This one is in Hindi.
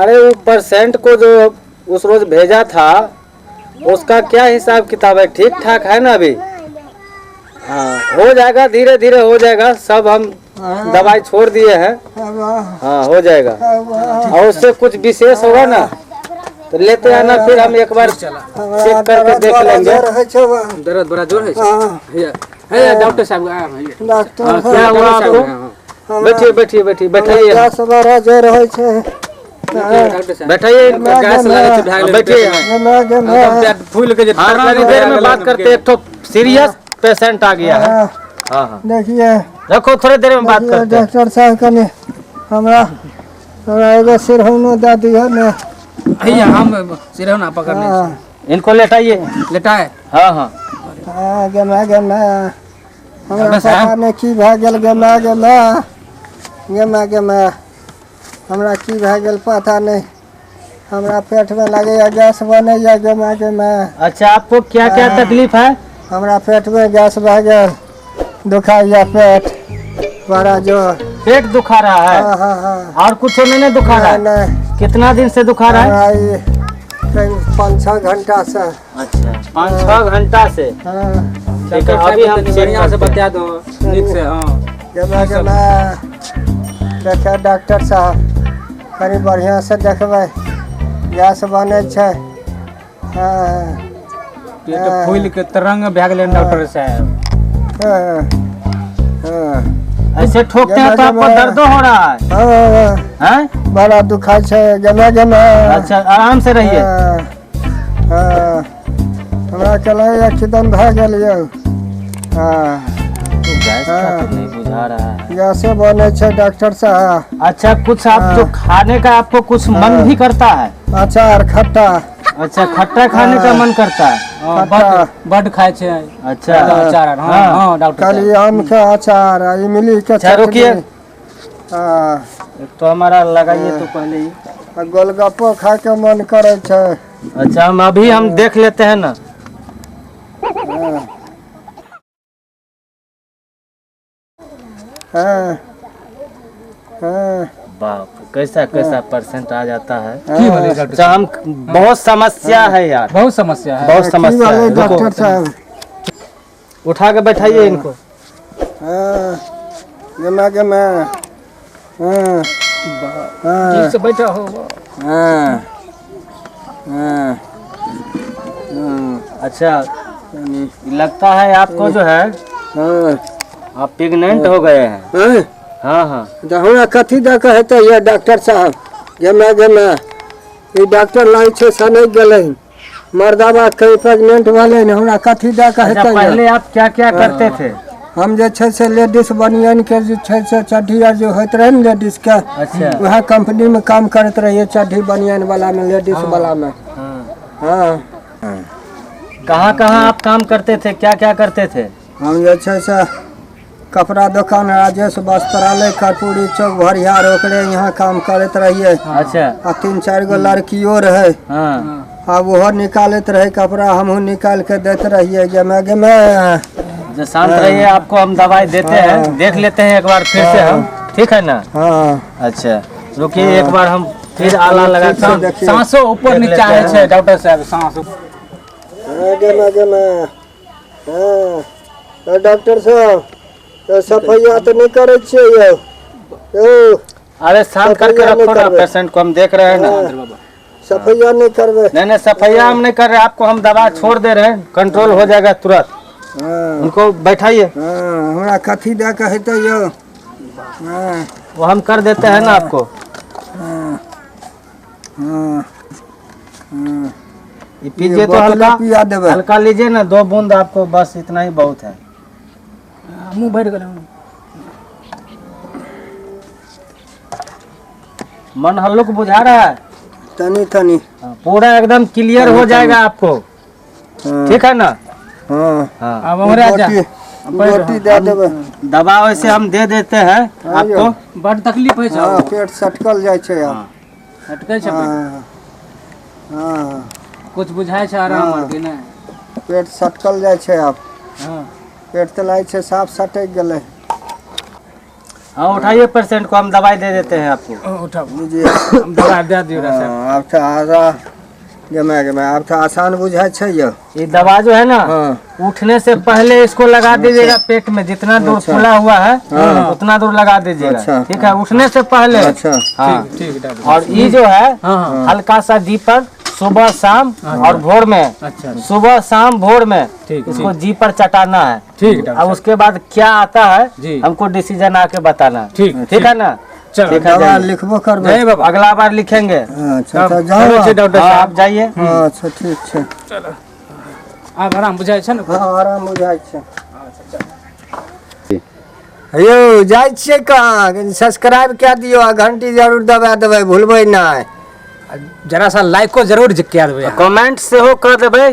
अरे वो परसेंट को जो उस रोज भेजा था उसका क्या हिसाब किताब है? ठीक ठाक है ना अभी? हाँ, हो जाएगा, धीरे धीरे हो जाएगा सब। हम दवाई छोड़ दिए हैं। हाँ, हो जाएगा। और उससे कुछ विशेष होगा ना तो लेते आना, फिर हम एक बार चेक करके देख लेंगे। दर्द बड़ा जोर है डॉक्टर साहब। क्या हुआ आपको? बैठिए बैठिए बैठिए, बैठाइए बैठाइए, बैठिए। फूल के देर में बात करते, एक तो सीरियस पेशेंट आ गया है। हाँ हाँ, देखिए रखो, थोड़ी देर में बात करते हैं। डॉक्टर साहब का ने हमरा एगो सिरहुनो दे दिया ने। भैया हम सिरहुना पकड़ने इनको लेटाइए। लेटाए? हाँ हाँ। गमा हमरा पता नहीं की भए गेल। गमा हमरा की भए गेल पता नहीं। हमरा पेट में लगेया गैस बनैया। गमा अच्छा, आपको क्या क्या तकलीफ है? हमरा पेट में गैस भए गेल, दुखाइया पेट बड़ा जोर। पेट दुखा रहा है? हाँ। और कुछ नहीं दुखा रहा है? नहीं। कितना दिन से दुखा रहा है? 5-6 घंटा से। अच्छा, 5-6 घंटा से। ठीक है, अभी हम बढ़िया से बता दो ठीक से। गमा देखे डॉक्टर साहब, कनी बढ़िया से देखबै, गैस बनै छै। पेट फूल के तरंग भए गेलै डॉक्टर साहब। ऐसे ठोकते हैं तो आपको दर्द हो रहा है? हैं? बड़ा दुखा छै। गमा अच्छा, आराम से रहिए। हमरा कहले एकदम भए गेल यौ। गैस का तो नहीं बुझा रहा है। गैसे बने छै डॉक्टर साहब। अच्छा, कुछ आप जो खाने का आपको कुछ मन भी करता है? अचार खट्टा। अच्छा, खट्टा खाने का मन करता है? बड खाए छे। अच्छा, अचार। हाँ डॉक्टर खाली आम के अचार, इमली के चटनी। रुकिए, हाँ एक तो हमारा लगाइए तो पहले ही। गोलगप्पो खाए के मन करे छै। अच्छा, हम देख लेते हैं ना। बाप, कैसा परसेंट आ जाता है। अच्छा, हम बहुत समस्या है यार, बहुत समस्या है। बहुत समस्या है। डॉक्टर साहब उठा के बैठाइए इनको। गमा ठीक से बैठा हो। अच्छा, लगता है आपको जो है आप प्रेग्नेंट हो गए हैं। हाँ। हमरा कथी दे के हेतै ये डॉक्टर साहब? गमा ई डॉक्टर लाई छै सनक गेलै, मर्दाबा कहीं प्रेग्नेंट भेलै ने। हमरा कथी दे के हेतै? पहले आप क्या क्या करते थे? हम जे छै से लेडीज बनियान के जे छै से चड्ढी आर जो होइत रहे ने लेडीज के, अच्छा, वह कंपनी में काम करते रहिए, चड्ढी बनियान वाला में, लेडीज वाला में। हाँ। कहाँ आप काम करते थे? क्या क्या करते थे? हम जे छै से कपड़ा दुकान राजेश वस्त्रालय कर्पूरी चौक भरियार, ओकरे यहाँ काम करते रहिए। अच्छा। आ 3-4 गो लड़कियों रहे। अब वो निकालते रहे कपड़ा, हमहू निकाल के देते रहिए। गमा जो शांत रहिए, आपको हम दवाई देते हैं, देख लेते हैं एक बार फिर से हम, ठीक है ना? अच्छा, रुकिए, एक बार हम फिर आला लगा के सांसों ऊपर नीचे है डॉक्टर साहब। सांस डॉक्टर साहब तो सफैया तो नहीं करे छियै यौ? अरे शांत करके रखो ना पेशेंट को, हम देख रहे हैं ना। सफैया नहीं करवे? नहीं, सफैया हम नहीं कर रहे, आपको हम दवा छोड़ दे रहे हैं, कंट्रोल हो जाएगा तुरंत। उनको बैठाइए। हमरा कथी दे के हेतै यौ? वो हम कर देते हैं ना आपको। ये पीजिए तो हल्का लीजिए ना, 2 बूंद आपको, बस इतना ही बहुत है। मुँह बैठ गए। मन हल्लुक बुझा रहा है? तनी पूरा एकदम क्लियर हो जाएगा आपको, ठीक है ना? अब रोटी दे देबै। दवा वैसे हम दे देते हैं आपको। बड़ तकलीफ है? पेट सटकल जाए छै। सटकै छै? कुछ बुझाय छै आराम कि नहीं? पेट सटकल जाए छै। अब पेट तलाई छै साफ सटक गेलै। हाँ उठाइए पेशेंट को, हम दवाई दे देते हैं आपको। उठाओ लीजिए। दवा दे दियो रे साहब। अब तो आजा जमा अब तो आसान बुझाई छै ये। ये दवा जो है ना हाँ उठने से पहले इसको लगा दीजिएगा पेट में, जितना दूर अच्छा। खुला हुआ है हाँ। उतना दूर लगा दीजिएगा। अच्छा। ठीक है, उठने से पहले। अच्छा हाँ ठीक डॉक्टर। और ये जो है हाँ हाँ हल्का सा दीपक सुबह शाम और भोर में, अच्छा सुबह शाम भोर में ठीक इसको जी पर चटाना है। ठीक डॉक्टर। अब उसके बाद क्या आता है जी। हमको डिसीजन आके बताना है। ठीक ठीक है ना? चलो ठीक है, दवा जाइए। लिखबो करबे। जय बाबा। अगला बार लिखेंगे। अच्छा तो चलो जाओ। छी डॉक्टर हाँ, साहब। आप जाइए। अच्छा ठीक छै। आब आराम बुझाइ छै ने? हाँ आराम बुझाई छै। यौ जाइ छियै कहाँ? सब्सक्राइब कए दियौ आ घंटी जरूर दबा देबै, भूलबै नहि। जरा सा लाइको जरूर कए देबै। कमेंट सेहो कर देबै।